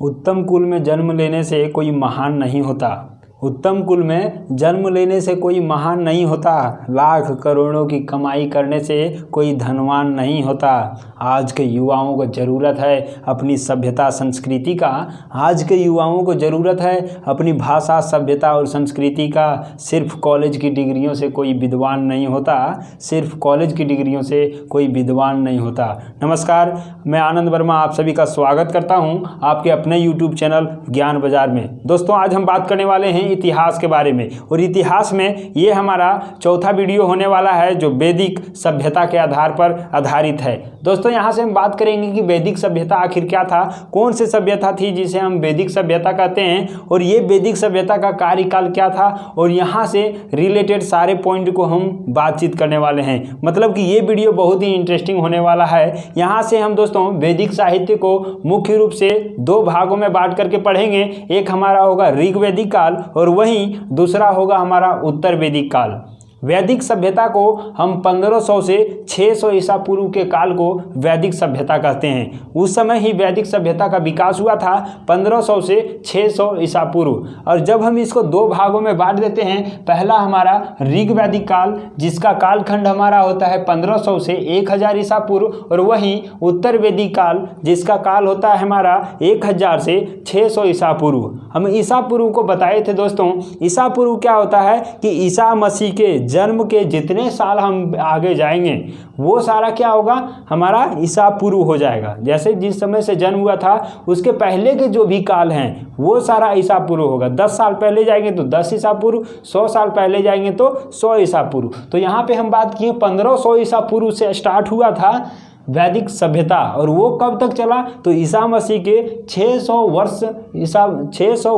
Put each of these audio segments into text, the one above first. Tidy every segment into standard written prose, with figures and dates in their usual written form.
उत्तम कुल में जन्म लेने से कोई महान नहीं होता। उत्तम कुल में जन्म लेने से कोई महान नहीं होता। लाख करोड़ों की कमाई करने से कोई धनवान नहीं होता। आज के युवाओं को ज़रूरत है अपनी सभ्यता संस्कृति का। आज के युवाओं को ज़रूरत है अपनी भाषा सभ्यता और संस्कृति का। सिर्फ कॉलेज की डिग्रियों से कोई विद्वान नहीं होता। सिर्फ कॉलेज की डिग्रियों से कोई विद्वान नहीं होता। नमस्कार, मैं आनंद वर्मा आप सभी का स्वागत करता हूं आपके अपने YouTube चैनल ज्ञान बाजार में। दोस्तों, आज हम बात करने वाले हैं इतिहास के बारे में, और इतिहास में ये हमारा चौथा वीडियो होने वाला है जो वैदिक सभ्यता के आधार पर आधारित है। दोस्तों, यहाँ से हम बात करेंगे कि वैदिक सभ्यता आखिर क्या था, कौन सी सभ्यता थी जिसे हम वैदिक सभ्यता कहते हैं, और ये वैदिक सभ्यता का कार्यकाल क्या था, और यहाँ से रिलेटेड सारे पॉइंट को हम बातचीत करने वाले हैं। मतलब कि ये वीडियो बहुत ही इंटरेस्टिंग होने वाला है। यहाँ से हम दोस्तों वैदिक साहित्य को मुख्य रूप से दो भागों में बांट करके पढ़ेंगे। एक हमारा होगा ऋग वैदिक काल और वहीं दूसरा होगा हमारा उत्तर वैदिक काल। वैदिक सभ्यता को हम 1500 से 600 ईसा पूर्व के काल को वैदिक सभ्यता कहते हैं। उस समय ही वैदिक सभ्यता का विकास हुआ था, 1500 से 600 ईसा पूर्व। और जब हम इसको दो भागों में बांट देते हैं, पहला हमारा ऋग वैदिक काल जिसका कालखंड हमारा होता है 1500 से 1000 ईसा पूर्व, और वहीं उत्तर वैदिक काल जिसका काल होता है हमारा 1000 से 600 ईसा पूर्व। हम ईसा पूर्व को बताए थे दोस्तों। ईसा पूर्व क्या होता है कि ईसा मसीह के जन्म के जितने साल हम आगे जाएंगे वो सारा क्या होगा, हमारा ईसा पूर्व हो जाएगा। जैसे जिस समय से जन्म हुआ था उसके पहले के जो भी काल हैं वो सारा ईसा पूर्व होगा। 10 साल पहले जाएंगे तो 10 ईसा पूर्व, 100 साल पहले जाएंगे तो 100 ईसा पूर्व। तो यहाँ पे हम बात किए 1500 ईसा पूर्व से स्टार्ट हुआ था वैदिक सभ्यता, और वो कब तक चला, तो ईसा मसीह के 600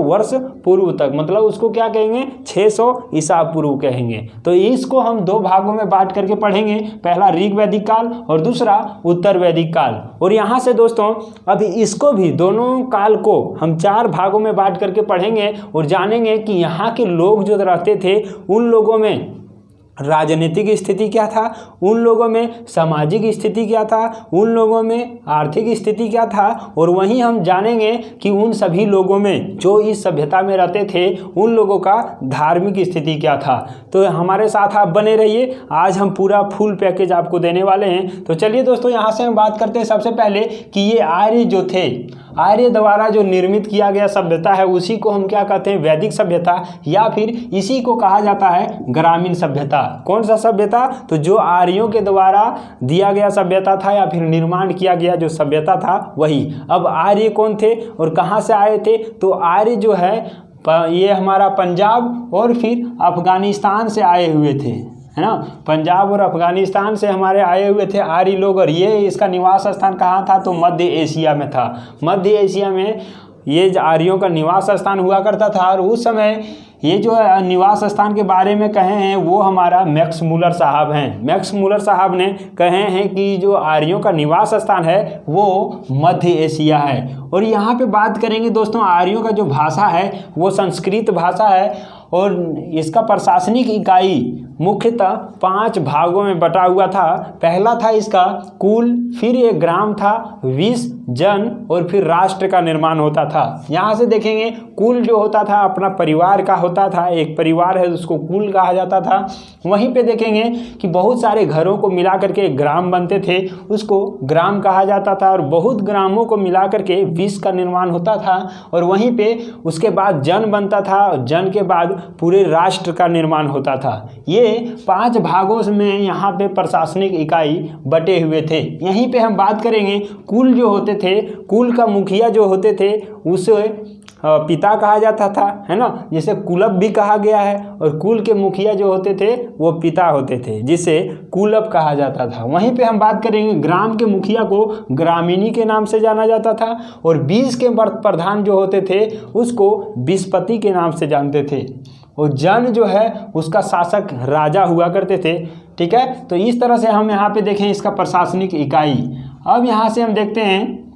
वर्ष पूर्व तक। मतलब उसको क्या कहेंगे, 600 ईसा पूर्व कहेंगे। तो इसको हम दो भागों में बांट करके पढ़ेंगे, पहला ऋग वैदिक काल और दूसरा उत्तर वैदिक काल। और यहाँ से दोस्तों अभी इसको भी दोनों काल को हम 4 भागों में बांट करके पढ़ेंगे और जानेंगे कि यहाँ के लोग जो रहते थे उन लोगों में राजनीतिक स्थिति क्या था, उन लोगों में सामाजिक स्थिति क्या था, उन लोगों में आर्थिक स्थिति क्या था, और वहीं हम जानेंगे कि उन सभी लोगों में जो इस सभ्यता में रहते थे उन लोगों का धार्मिक स्थिति क्या था। तो हमारे साथ आप बने रहिए, आज हम पूरा फुल पैकेज आपको देने वाले हैं। तो चलिए दोस्तों, यहाँ से हम बात करते हैं सबसे पहले कि ये आर्य जो थे, आर्य द्वारा जो निर्मित किया गया सभ्यता है उसी को हम क्या कहते हैं, वैदिक सभ्यता, या फिर इसी को कहा जाता है ग्रामीण सभ्यता। कौन सा सभ्यता, तो जो आर्यों के द्वारा दिया गया सभ्यता था या फिर निर्माण किया गया जो सभ्यता था वही। अब आर्य कौन थे और कहाँ से आए थे, तो आर्य जो है ये हमारा पंजाब और फिर अफगानिस्तान से आए हुए थे, है ना। पंजाब और अफगानिस्तान से हमारे आए हुए थे आर्य लोग, और ये इसका निवास स्थान कहाँ था, तो मध्य एशिया में था। मध्य एशिया में ये आर्यों का निवास स्थान हुआ करता था। और उस समय ये जो निवास स्थान के बारे में कहे हैं वो हमारा मैक्स मुलर साहब हैं। मैक्स मुलर साहब ने कहे हैं कि जो आर्यों का निवास स्थान है वो मध्य एशिया है। और यहाँ पे बात करेंगे दोस्तों, आर्यों का जो भाषा है वो संस्कृत भाषा है, और इसका प्रशासनिक इकाई मुख्यतः 5 भागों में बटा हुआ था। पहला था इसका कुल, फिर एक ग्राम था, 20 जन, और फिर राष्ट्र का निर्माण होता था। यहाँ से देखेंगे कुल जो होता था अपना परिवार का होता था, एक परिवार है उसको कुल कहा जाता था। वहीं पे देखेंगे कि बहुत सारे घरों को मिला करके एक ग्राम बनते थे, उसको ग्राम कहा जाता था, और बहुत ग्रामों को मिला करके 20 का निर्माण होता था। और वहीं पे उसके बाद जन बनता था, और जन के बाद पूरे राष्ट्र का निर्माण होता था। ये 5 भागों में यहाँ पे प्रशासनिक इकाई बटे हुए थे। यहीं पे हम बात करेंगे कुल जो होते थे, कुल का मुखिया जो होते थे उसे पिता कहा जाता था, है ना, जिसे कुलप भी कहा गया है। और कुल के मुखिया जो होते थे वो पिता होते थे, जिसे कुलप कहा जाता था। वहीं पे हम बात करेंगे ग्राम के मुखिया को ग्रामीणी के नाम से जाना जाता था, और 20 के प्रधान जो होते थे उसको विस्पति के नाम से जानते थे, और जन जो है उसका शासक राजा हुआ करते थे। ठीक है, तो इस तरह से हम यहाँ पे देखें इसका प्रशासनिक इकाई। अब यहाँ से हम देखते हैं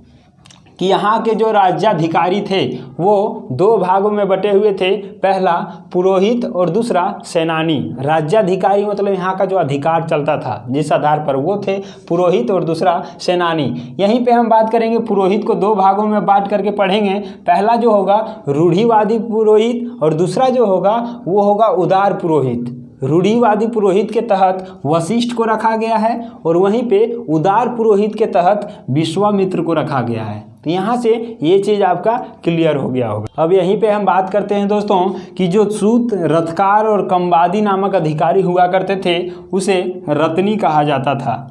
कि यहाँ के जो राज्याधिकारी थे वो दो भागों में बटे हुए थे। पहला पुरोहित और दूसरा सेनानी। राज्याधिकारी मतलब यहाँ का जो अधिकार चलता था जिस आधार पर वो थे पुरोहित और दूसरा सेनानी। यहीं पे हम बात करेंगे पुरोहित को दो भागों में बांट करके पढ़ेंगे। पहला जो होगा रूढ़िवादी पुरोहित और दूसरा जो होगा वो होगा उदार पुरोहित। रूढ़िवादी पुरोहित के तहत वशिष्ठ को रखा गया है और वहीं पे उदार पुरोहित के तहत विश्वामित्र को रखा गया है। तो यहाँ से ये चीज़ आपका क्लियर हो गया होगा। अब यहीं पे हम बात करते हैं दोस्तों कि जो सूत, रथकार और कंबादी नामक अधिकारी हुआ करते थे उसे रत्नी कहा जाता था।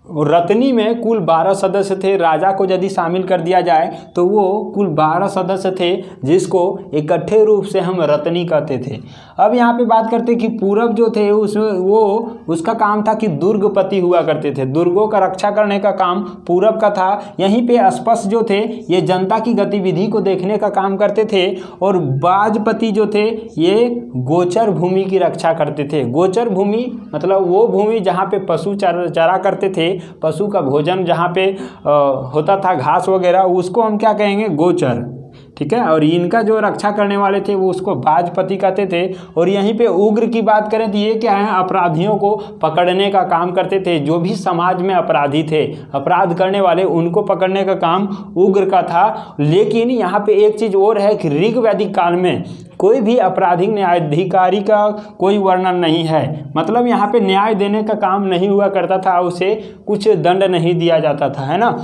और रत्नी में कुल 12 सदस्य थे। राजा को यदि शामिल कर दिया जाए तो वो कुल 12 सदस्य थे जिसको इकट्ठे रूप से हम रत्नी कहते थे। अब यहाँ पे बात करते कि पूरब जो थे उसका काम था कि दुर्गपति हुआ करते थे। दुर्गों का रक्षा करने का काम पूरब का था। यहीं पे अस्पष्ट जो थे ये जनता की गतिविधि को देखने का काम करते थे। और बाजपति जो थे ये गोचर भूमि की रक्षा करते थे। गोचर भूमि मतलब वो भूमि जहाँ पे पशु चरा करते थे, पशु का भोजन जहाँ पे होता था घास वगैरह, उसको हम क्या कहेंगे? गोचर। ठीक है। और इनका जो रक्षा करने वाले थे वो उसको बाजपति कहते थे। और यहीं पे उग्र की बात करें तो ये क्या है? अपराधियों को पकड़ने का काम करते थे। जो भी समाज में अपराधी थे, अपराध करने वाले, उनको पकड़ने का काम उग्र का था। लेकिन यहाँ पे एक चीज़ और है कि ऋग वैदिक काल में कोई भी आपराधिक न्यायाधिकारी का कोई वर्णन नहीं है। मतलब यहाँ पे न्याय देने का काम नहीं हुआ करता था, उसे कुछ दंड नहीं दिया जाता था, है ना।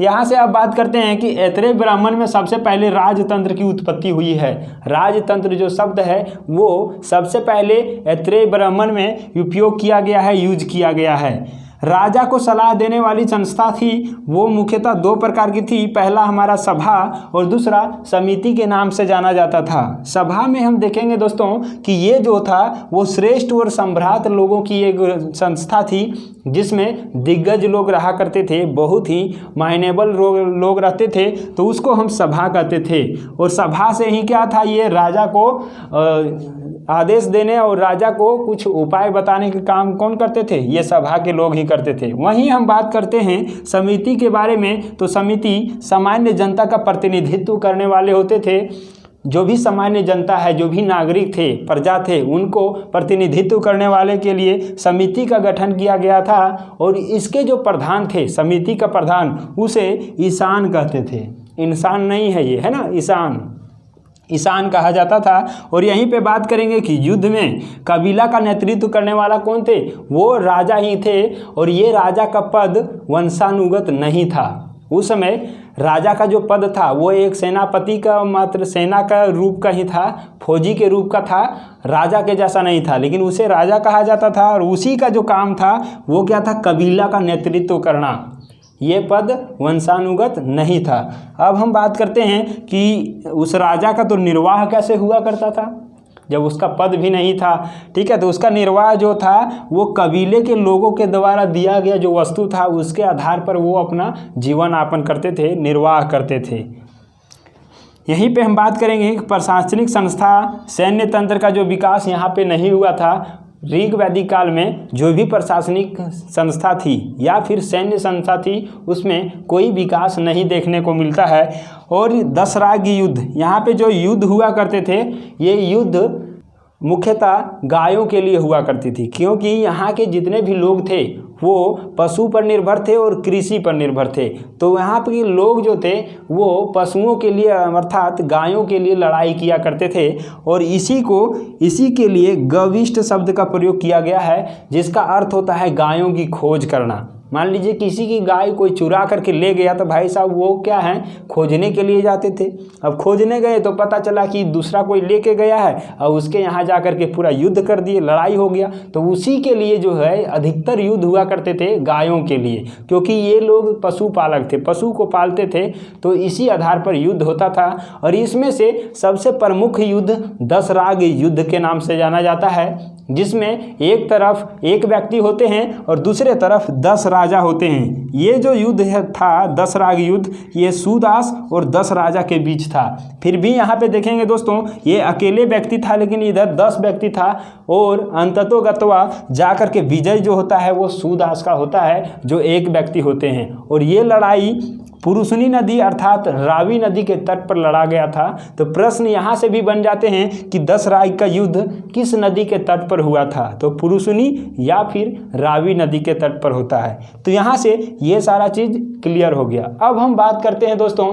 यहाँ से अब बात करते हैं कि ऐत्रेय ब्राह्मण में सबसे पहले राजतंत्र की उत्पत्ति हुई है। राजतंत्र जो शब्द है वो सबसे पहले ऐत्रेय ब्राह्मण में उपयोग किया गया है, यूज किया गया है। राजा को सलाह देने वाली संस्था थी वो मुख्यतः दो प्रकार की थी। पहला हमारा सभा और दूसरा समिति के नाम से जाना जाता था। सभा में हम देखेंगे दोस्तों कि ये जो था वो श्रेष्ठ और सम्भ्रात लोगों की एक संस्था थी जिसमें दिग्गज लोग रहा करते थे, बहुत ही मायनेबल लोग रहते थे, तो उसको हम सभा कहते थे। और सभा से ही क्या था, ये राजा को आदेश देने और राजा को कुछ उपाय बताने के काम कौन करते थे? ये सभा के लोग ही करते थे। वहीं हम बात करते हैं समिति के बारे में, तो समिति सामान्य जनता का प्रतिनिधित्व करने वाले होते थे। जो भी सामान्य जनता है, जो भी नागरिक थे, प्रजा थे, उनको प्रतिनिधित्व करने वाले के लिए समिति का गठन किया गया था। और इसके जो प्रधान थे, समिति का प्रधान, उसे ईशान कहते थे। इंसान नहीं है ये, है ना, ईशान कहा जाता था। और यहीं पे बात करेंगे कि युद्ध में कबीला का नेतृत्व करने वाला कौन थे? वो राजा ही थे। और ये राजा का पद वंशानुगत नहीं था। उस समय राजा का जो पद था वो एक सेनापति का, मात्र सेना का रूप का ही था, फौजी के रूप का था, राजा के जैसा नहीं था, लेकिन उसे राजा कहा जाता था। और उसी का जो काम था वो क्या था? कबीला का नेतृत्व करना। ये पद वंशानुगत नहीं था। अब हम बात करते हैं कि उस राजा का तो निर्वाह कैसे हुआ करता था जब उसका पद भी नहीं था। ठीक है, तो उसका निर्वाह जो था वो कबीले के लोगों के द्वारा दिया गया जो वस्तु था उसके आधार पर वो अपना जीवन यापन करते थे, निर्वाह करते थे। यहीं पे हम बात करेंगे कि प्रशासनिक संस्था, सैन्य तंत्र का जो विकास यहाँ पे नहीं हुआ था। ऋग वैदिक काल में जो भी प्रशासनिक संस्था थी या फिर सैन्य संस्था थी उसमें कोई विकास नहीं देखने को मिलता है। और दशराग युद्ध, यहाँ पे जो युद्ध हुआ करते थे ये युद्ध मुख्यतः गायों के लिए हुआ करती थी, क्योंकि यहाँ के जितने भी लोग थे वो पशु पर निर्भर थे और कृषि पर निर्भर थे। तो यहाँ के लोग जो थे वो पशुओं के लिए अर्थात गायों के लिए लड़ाई किया करते थे। और इसी के लिए गविष्ट शब्द का प्रयोग किया गया है जिसका अर्थ होता है गायों की खोज करना। मान लीजिए किसी की गाय कोई चुरा करके ले गया तो भाई साहब वो क्या है, खोजने के लिए जाते थे। अब खोजने गए तो पता चला कि दूसरा कोई लेके गया है और उसके यहाँ जा करके पूरा युद्ध कर दिए, लड़ाई हो गया। तो उसी के लिए जो है अधिकतर युद्ध हुआ करते थे गायों के लिए, क्योंकि ये लोग पशुपालक थे, पशु को पालते थे, तो इसी आधार पर युद्ध होता था। और इसमें से सबसे प्रमुख युद्ध दशराग युद्ध के नाम से जाना जाता है, जिसमें एक तरफ एक व्यक्ति होते हैं और दूसरे तरफ 10 राजा होते हैं। ये जो युद्ध था दशराग युद्ध, ये सूदास और 10 राजा के बीच था। फिर भी यहाँ पे देखेंगे दोस्तों ये अकेले व्यक्ति था, लेकिन इधर 10 व्यक्ति था। और अंततोगत्वा जाकर के विजय जो होता है वो सूदास का होता है, जो एक व्यक्ति होते हैं। और ये लड़ाई पुरुषनी नदी अर्थात रावी नदी के तट पर लड़ा गया था। तो प्रश्न यहाँ से भी बन जाते हैं कि 10 राय का युद्ध किस नदी के तट पर हुआ था, तो पुरुषनी या फिर रावी नदी के तट पर होता है। तो यहाँ से ये सारा चीज़ क्लियर हो गया। अब हम बात करते हैं दोस्तों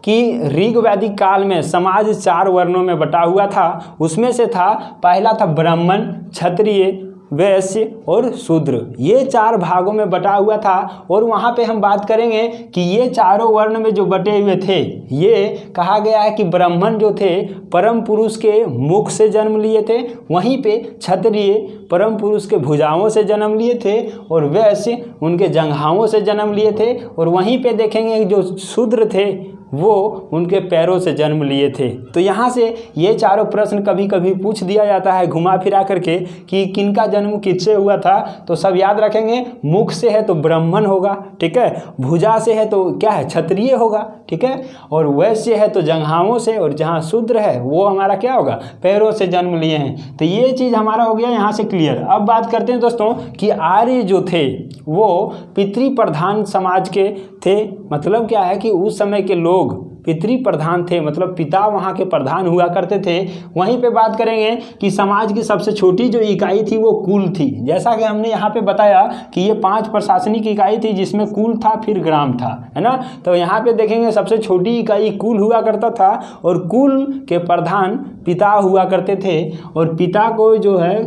कि ऋग वैदिक काल में समाज 4 वर्णों में बटा हुआ था। उसमें से था, पहला था ब्राह्मण, क्षत्रिय, वैश्य और शूद्र। ये 4 भागों में बटा हुआ था। और वहाँ पे हम बात करेंगे कि ये चारों वर्ण में जो बटे हुए थे, ये कहा गया है कि ब्राह्मण जो थे परम पुरुष के मुख से जन्म लिए थे, वहीं पे क्षत्रिय परम पुरुष के भुजाओं से जन्म लिए थे, और वैश्य उनके जंघाओं से जन्म लिए थे, और वहीं पे देखेंगे जो शूद्र थे वो उनके पैरों से जन्म लिए थे। तो यहाँ से ये चारों प्रश्न कभी कभी पूछ दिया जाता है घुमा फिरा करके कि किनका जन्म किससे हुआ था। तो सब याद रखेंगे, मुख से है तो ब्राह्मण होगा, ठीक है, भुजा से है तो क्या है, क्षत्रिय होगा, ठीक है, और वैश्य है तो जंघाओं से, और जहाँ शूद्र है वो हमारा क्या होगा, पैरों से जन्म लिए हैं। तो ये चीज़ हमारा हो गया यहाँ से क्लियर। अब बात करते हैं दोस्तों कि आर्य जो थे वो पितृ प्रधान समाज के थे। मतलब क्या है कि उस समय के लोग पितृ प्रधान थे, मतलब पिता वहाँ के प्रधान हुआ करते थे। वहीं पे बात करेंगे कि समाज की सबसे छोटी जो इकाई थी वो कुल थी। जैसा कि हमने यहाँ पे बताया कि ये 5 प्रशासनिक इकाई थी, जिसमें कुल था फिर ग्राम था, है ना। तो यहाँ पे देखेंगे सबसे छोटी इकाई कुल हुआ करता था, और कुल के प्रधान पिता हुआ करते थे, और पिता को जो है,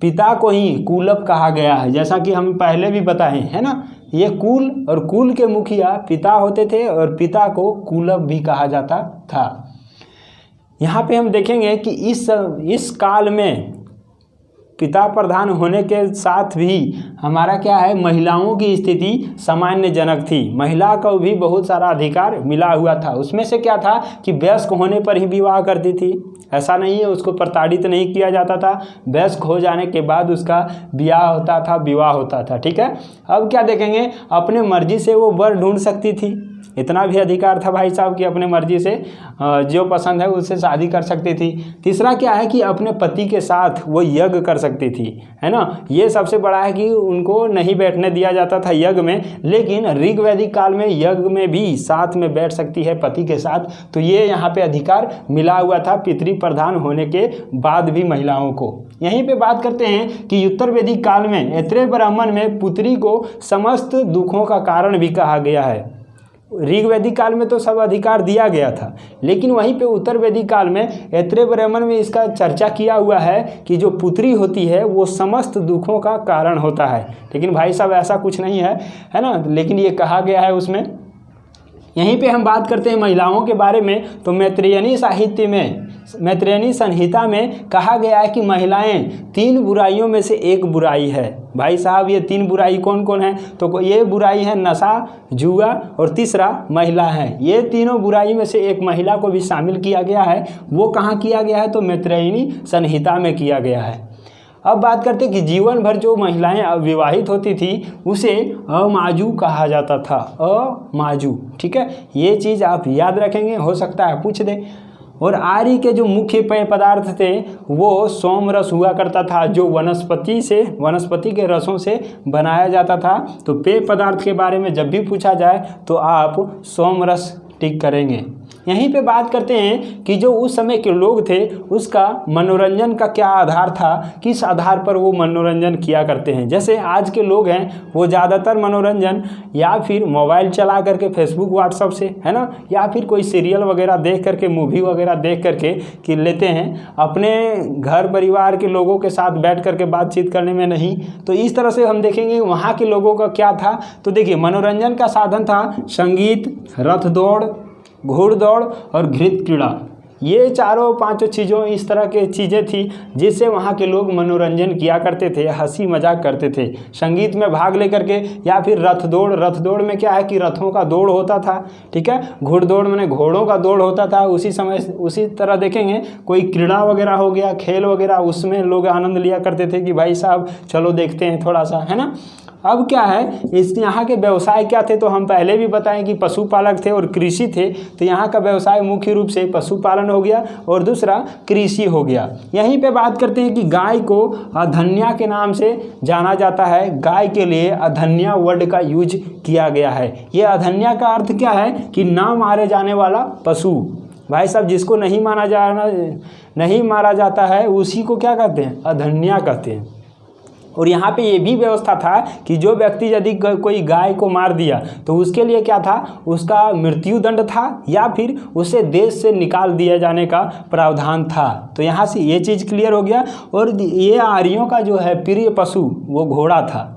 पिता को ही कुलप कहा गया है, जैसा कि हम पहले भी बताए, है ना। ये कुल और कुल के मुखिया पिता होते थे, और पिता को कुलप भी कहा जाता था। यहाँ पे हम देखेंगे कि इस काल में पिता प्रधान होने के साथ भी हमारा क्या है, महिलाओं की स्थिति सामान्यजनक थी। महिला को भी बहुत सारा अधिकार मिला हुआ था। उसमें से क्या था कि वयस्क होने पर ही विवाह करती थी, ऐसा नहीं है उसको प्रताड़ित नहीं किया जाता था। वयस्क हो जाने के बाद उसका ब्याह होता था, विवाह होता था, ठीक है। अब क्या देखेंगे, अपने मर्जी से वो वर ढूंढ सकती थी। इतना भी अधिकार था भाई साहब कि अपने मर्जी से जो पसंद है उससे शादी कर सकती थी। तीसरा क्या है कि अपने पति के साथ वो यज्ञ कर सकती थी, है ना। ये सबसे बड़ा है कि उनको नहीं बैठने दिया जाता था यज्ञ में, लेकिन ऋग वैदिक काल में यज्ञ में भी साथ में बैठ सकती है पति के साथ। तो ये यहाँ पे अधिकार मिला हुआ था पितृ प्रधान होने के बाद भी महिलाओं को। यहीं पे बात करते हैं कि उत्तर वैदिक काल में ऐत्रेय ब्राह्मण में पुत्री को समस्त दुखों का कारण भी कहा गया है। ऋग वैदिक काल में तो सब अधिकार दिया गया था, लेकिन वहीं पे उत्तर वैदिक काल में ऐत्रेय ब्राह्मण में इसका चर्चा किया हुआ है कि जो पुत्री होती है वो समस्त दुखों का कारण होता है। लेकिन भाई साहब ऐसा कुछ नहीं है, है ना, लेकिन ये कहा गया है उसमें। यहीं पे हम बात करते हैं महिलाओं के बारे में, तो मैत्रेयनी साहित्य में, मैत्रेयनी संहिता में कहा गया है कि महिलाएं 3 बुराइयों में से एक बुराई है। भाई साहब ये 3 बुराई कौन कौन है, तो ये बुराई है नशा, जुआ, और तीसरा महिला है। ये तीनों बुराई में से एक महिला को भी शामिल किया गया है। वो कहाँ किया गया है, तो मैत्रेयनी संहिता में किया गया है। अब बात करते हैं कि जीवन भर जो महिलाएं अविवाहित होती थी उसे अमाजू कहा जाता था, अमाजू, ठीक है। ये चीज़ आप याद रखेंगे, हो सकता है पूछ दे। और आर्य के जो मुख्य पेय पदार्थ थे वो सोम रस हुआ करता था, जो वनस्पति के रसों से बनाया जाता था। तो पेय पदार्थ के बारे में जब भी पूछा जाए तो आप सोम रस टिक करेंगे। यहीं पे बात करते हैं कि जो उस समय के लोग थे उसका मनोरंजन का क्या आधार था, किस आधार पर वो मनोरंजन किया करते हैं। जैसे आज के लोग हैं वो ज़्यादातर मनोरंजन या फिर मोबाइल चला करके फेसबुक व्हाट्सएप से, है ना, या फिर कोई सीरियल वगैरह देख करके, मूवी वगैरह देख करके कि लेते हैं, अपने घर परिवार के लोगों के साथ बैठ करके बातचीत करने में नहीं। तो इस तरह से हम देखेंगे वहाँ के लोगों का क्या था। तो देखिए मनोरंजन का साधन था संगीत, रथ दौड़, घोड़दौड़ और घृत क्रीड़ा। ये 4-5 चीज़ों इस तरह के चीज़ें थी जिससे वहाँ के लोग मनोरंजन किया करते थे, हंसी मजाक करते थे। संगीत में भाग लेकर के, या फिर रथ दौड़ में क्या है कि रथों का दौड़ होता था, ठीक है। घुड़दौड़ में घोड़ों का दौड़ होता था। उसी तरह देखेंगे कोई क्रीड़ा वगैरह हो गया, खेल वगैरह, उसमें लोग आनंद लिया करते थे कि भाई साहब चलो देखते हैं थोड़ा सा, है ना। अब क्या है, इस यहाँ के व्यवसाय क्या थे, तो हम पहले भी बताएं कि पशुपालक थे और कृषि थे। तो यहाँ का व्यवसाय मुख्य रूप से पशुपालन हो गया और दूसरा कृषि हो गया। यहीं पे बात करते हैं कि गाय को अधन्या के नाम से जाना जाता है। गाय के लिए अधन्या वर्ड का यूज किया गया है। ये अधन्या का अर्थ क्या है कि ना मारे जाने वाला पशु। भाई साहब, जिसको नहीं मारा जाता है उसी को क्या कहते हैं, अधन्या कहते हैं। और यहाँ पे ये भी व्यवस्था था कि जो व्यक्ति यदि कोई गाय को मार दिया तो उसके लिए क्या था, उसका मृत्यु दंड था या फिर उसे देश से निकाल दिया जाने का प्रावधान था। तो यहाँ से ये चीज़ क्लियर हो गया। और ये आर्यों का जो है प्रिय पशु वो घोड़ा था।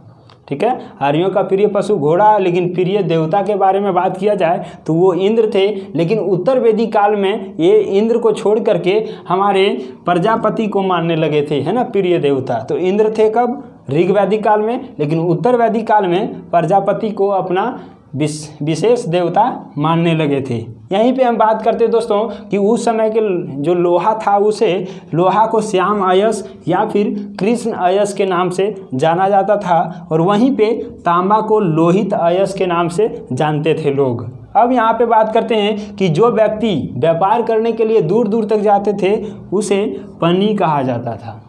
ठीक है, आर्यों का प्रिय पशु घोड़ा। लेकिन प्रिय देवता के बारे में बात किया जाए तो वो इंद्र थे। लेकिन उत्तर वैदिक काल में ये इंद्र को छोड़ करके हमारे प्रजापति को मानने लगे थे, है ना, प्रिय देवता। तो इंद्र थे कब, ऋग वैदिक काल में। लेकिन उत्तर वैदिक काल में प्रजापति को अपना विशेष देवता मानने लगे थे। यहीं पे हम बात करते हैं दोस्तों कि उस समय के जो लोहा था उसे लोहा को श्याम अयस या फिर कृष्ण अयस के नाम से जाना जाता था। और वहीं पे तांबा को लोहित अयस के नाम से जानते थे लोग। अब यहाँ पे बात करते हैं कि जो व्यक्ति व्यापार करने के लिए दूर दूर तक जाते थे उसे पन्नी कहा जाता था।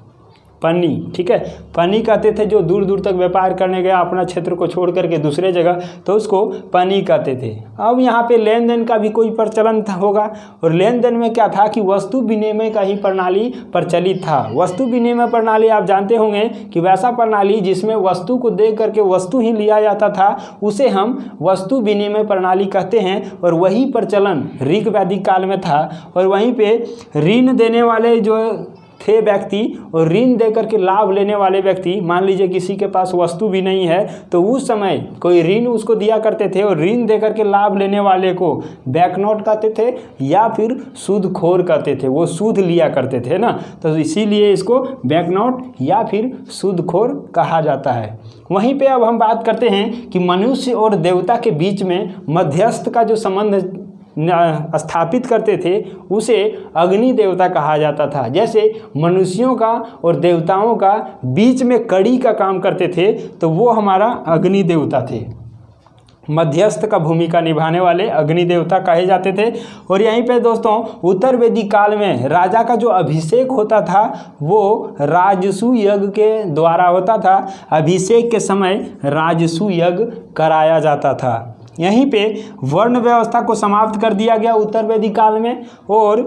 पन्नी, ठीक है, पन्नी कहते थे जो दूर दूर तक व्यापार करने गया अपना क्षेत्र को छोड़ करके दूसरे जगह, तो उसको पन्नी कहते थे। अब यहाँ पे लेन देन का भी कोई प्रचलन होगा। और लेन देन में क्या था कि वस्तु विनिमय का ही प्रणाली प्रचलित था। वस्तु विनिमय प्रणाली आप जानते होंगे कि वैसा प्रणाली जिसमें वस्तु को दे करके वस्तु ही लिया जाता था उसे हम वस्तु विनिमय प्रणाली कहते हैं। और वही प्रचलन ऋग वैदिक काल में था। और वहीं पे ऋण देने वाले जो थे व्यक्ति और ऋण देकर के लाभ लेने वाले व्यक्ति, मान लीजिए किसी के पास वस्तु भी नहीं है तो उस समय कोई ऋण उसको दिया करते थे और ऋण देकर के लाभ लेने वाले को बैकनोट कहते थे या फिर सूदखोर कहते थे। वो सूद लिया करते थे ना, तो इसीलिए इसको बैकनोट या फिर सूदखोर कहा जाता है। वहीं पे अब हम बात करते हैं कि मनुष्य और देवता के बीच में मध्यस्थ का जो संबंध स्थापित करते थे उसे अग्नि देवता कहा जाता था। जैसे मनुष्यों का और देवताओं का बीच में कड़ी का काम करते थे तो वो हमारा अग्नि देवता थे। मध्यस्थ का भूमिका निभाने वाले अग्नि देवता कहे जाते थे। और यहीं पे दोस्तों उत्तर वैदिक काल में राजा का जो अभिषेक होता था वो राजसू यज्ञ के द्वारा होता था। अभिषेक के समय राजसू यज्ञ कराया जाता था। यहीं पे वर्ण व्यवस्था को समाप्त कर दिया गया उत्तर वैदिक काल में। और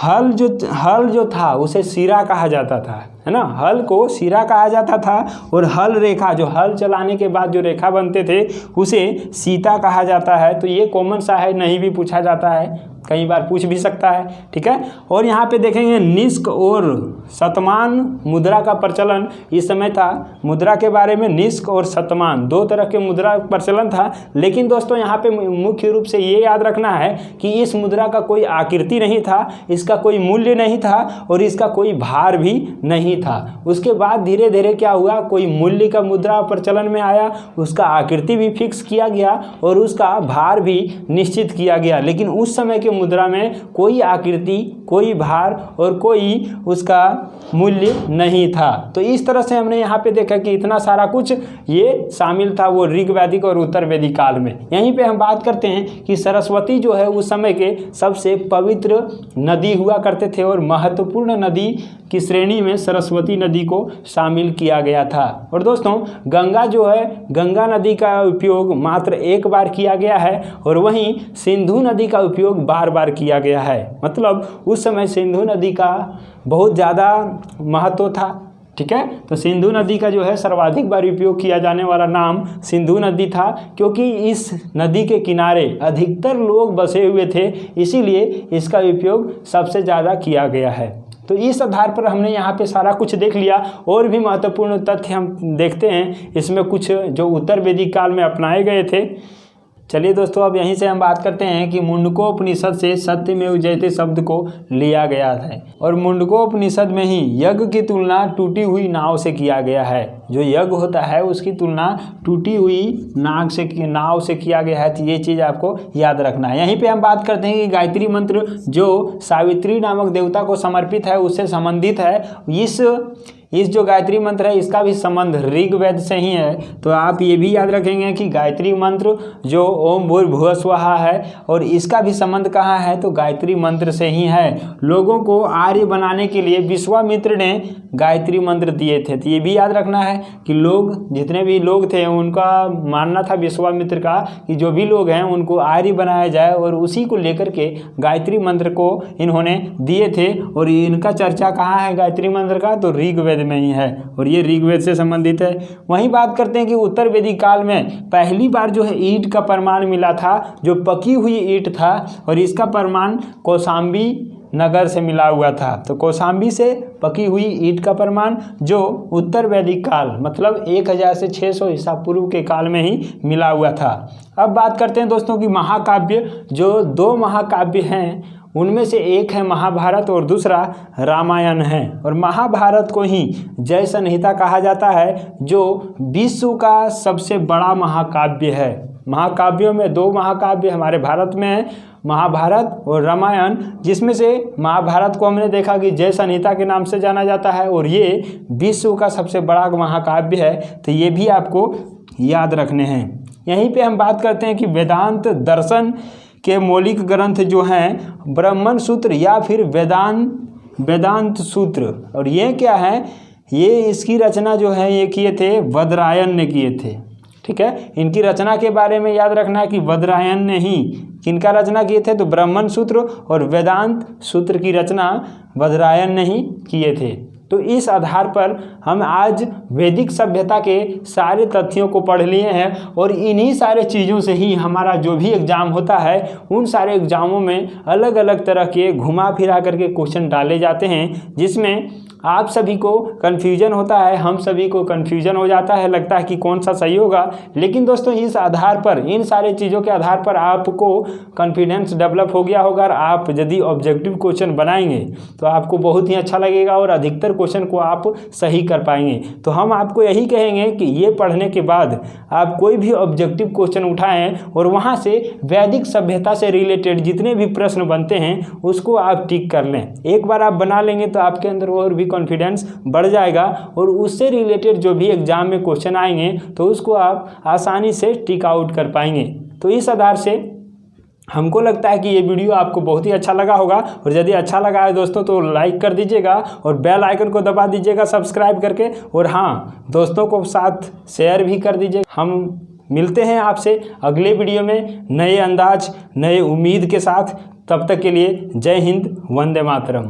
हल जो था उसे सिरा कहा जाता था, है ना, हल को सिरा कहा जाता था। और हल रेखा, जो हल चलाने के बाद जो रेखा बनते थे उसे सीता कहा जाता है। तो ये कॉमन सा है, नहीं भी पूछा जाता है, कई बार पूछ भी सकता है, ठीक है। और यहाँ पे देखेंगे निष्क और शतमान मुद्रा का प्रचलन इस समय था। मुद्रा के बारे में निष्क और शतमान दो तरह के मुद्रा प्रचलन था। लेकिन दोस्तों यहाँ पे मुख्य रूप से ये याद रखना है कि इस मुद्रा का कोई आकृति नहीं था, इसका कोई मूल्य नहीं था और इसका कोई भार भी नहीं था। उसके बाद धीरे धीरे क्या हुआ, कोई मूल्य का मुद्रा प्रचलन में आया, उसका आकृति भी फिक्स किया गया और उसका भार भी निश्चित किया गया। लेकिन उस समय के मुद्रा में कोई आकृति, कोई भार और कोई उसका मूल्य नहीं था। तो इस तरह से हमने यहाँ पे देखा कि इतना सारा कुछ ये शामिल था वो ऋग वैदिक और उत्तर वैदिक काल में। यहीं पे हम बात करते हैं कि सरस्वती जो है उस समय के सबसे पवित्र नदी हुआ करते थे और महत्वपूर्ण नदी की श्रेणी में सरस्वती नदी को शामिल किया गया था। और दोस्तों गंगा जो है, गंगा नदी का उपयोग मात्र एक बार किया गया है और वहीं सिंधु नदी का उपयोग बार बार किया गया है। मतलब उस समय सिंधु नदी का बहुत ज़्यादा महत्व था, ठीक है। तो सिंधु नदी का जो है सर्वाधिक बार उपयोग किया जाने वाला नाम सिंधु नदी था, क्योंकि इस नदी के किनारे अधिकतर लोग बसे हुए थे, इसीलिए इसका उपयोग सबसे ज़्यादा किया गया है। तो इस आधार पर हमने यहाँ पे सारा कुछ देख लिया। और भी महत्वपूर्ण तथ्य हम देखते हैं इसमें कुछ जो उत्तर वैदिक काल में अपनाए गए थे। चलिए दोस्तों, अब यहीं से हम बात करते हैं कि मुंडकोपनिषद से सत्यमेव जयते शब्द को लिया गया है और मुंडकोपनिषद में ही यज्ञ की तुलना टूटी हुई नाव से किया गया है। जो यज्ञ होता है उसकी तुलना टूटी हुई नाव से किया गया है। तो ये चीज़ आपको याद रखना है। यहीं पे हम बात करते हैं कि गायत्री मंत्र जो सावित्री नामक देवता को समर्पित है उससे संबंधित है। इस जो गायत्री मंत्र है इसका भी संबंध ऋग्वेद से ही है। तो आप ये भी याद रखेंगे कि गायत्री मंत्र जो ओम भूर्भुवः स्वहा है और इसका भी संबंध कहाँ है, तो गायत्री मंत्र से ही है। लोगों को आर्य बनाने के लिए विश्वामित्र ने गायत्री मंत्र दिए थे। तो ये भी याद रखना है कि जितने भी लोग थे उनका मानना था विश्वामित्र का कि जो भी लोग हैं उनको आर्य बनाया जाए, और उसी को लेकर के गायत्री मंत्र को इन्होंने दिए थे। और इनका चर्चा कहाँ है गायत्री मंत्र का, तो ऋग्वेद में ही है, और ये ऋग्वेद से संबंधित है। वहीं बात करते हैं कि उत्तर वैदिक काल में पहली बार जो है ईंट का प्रमाण मिला था, जो पकी हुई ईंट था, और इसका प्रमाण कौशाम्बी नगर से मिला हुआ था। तो कौशाम्बी से पकी हुई ईंट का प्रमाण जो उत्तर वैदिक काल मतलब 1000 से 600 ईसा पूर्व के काल में ही मिला हुआ था। अब बात करते हैं दोस्तों कि महाकाव्य, जो 2 महाकाव्य हैं उनमें से एक है महाभारत और दूसरा रामायण है। और महाभारत को ही जय संहिता कहा जाता है, जो विश्व का सबसे बड़ा महाकाव्य है। महाकाव्यों में 2 महाकाव्य हमारे भारत में है, महाभारत और रामायण, जिसमें से महाभारत को हमने देखा कि जय संहिता के नाम से जाना जाता है, और ये विश्व का सबसे बड़ा महाकाव्य है। तो ये भी आपको याद रखने हैं। यहीं पे हम बात करते हैं कि वेदांत दर्शन के मौलिक ग्रंथ जो हैं ब्रह्मण सूत्र या फिर वेदांत सूत्र, और ये क्या है, ये इसकी रचना जो है ये किए थे बदरायन ने किए थे। ठीक है, इनकी रचना के बारे में याद रखना है कि बदरायन ने ही किनका रचना किए थे, तो ब्रह्मण सूत्र और वेदांत सूत्र की रचना बदरायन ने ही किए थे। तो इस आधार पर हम आज वैदिक सभ्यता के सारे तथ्यों को पढ़ लिए हैं, और इन्हीं सारे चीज़ों से ही हमारा जो भी एग्ज़ाम होता है उन सारे एग्ज़ामों में अलग अलग तरह के घुमा फिरा करके क्वेश्चन डाले जाते हैं, जिसमें आप सभी को कन्फ्यूजन होता है, हम सभी को कन्फ्यूजन हो जाता है, लगता है कि कौन सा सही होगा। लेकिन दोस्तों इस आधार पर, इन सारे चीज़ों के आधार पर आपको कॉन्फिडेंस डेवलप हो गया होगा, और आप यदि ऑब्जेक्टिव क्वेश्चन बनाएंगे तो आपको बहुत ही अच्छा लगेगा और अधिकतर क्वेश्चन को आप सही कर पाएंगे। तो हम आपको यही कहेंगे कि ये पढ़ने के बाद आप कोई भी ऑब्जेक्टिव क्वेश्चन उठाएं और वहाँ से वैदिक सभ्यता से रिलेटेड जितने भी प्रश्न बनते हैं उसको आप टिक कर लें। एक बार आप बना लेंगे तो आपके अंदर और भी कॉन्फिडेंस बढ़ जाएगा, और उससे रिलेटेड जो भी एग्जाम में क्वेश्चन आएंगे तो उसको आप आसानी से टिक आउट कर पाएंगे। तो इस आधार से हमको लगता है कि ये वीडियो आपको बहुत ही अच्छा लगा होगा, और यदि अच्छा लगा है दोस्तों तो लाइक कर दीजिएगा और बेल आइकन को दबा दीजिएगा सब्सक्राइब करके, और हाँ दोस्तों को साथ शेयर भी कर दीजिएगा। हम मिलते हैं आपसे अगले वीडियो में नए अंदाज, नए उम्मीद के साथ। तब तक के लिए जय हिंद, वंदे मातरम।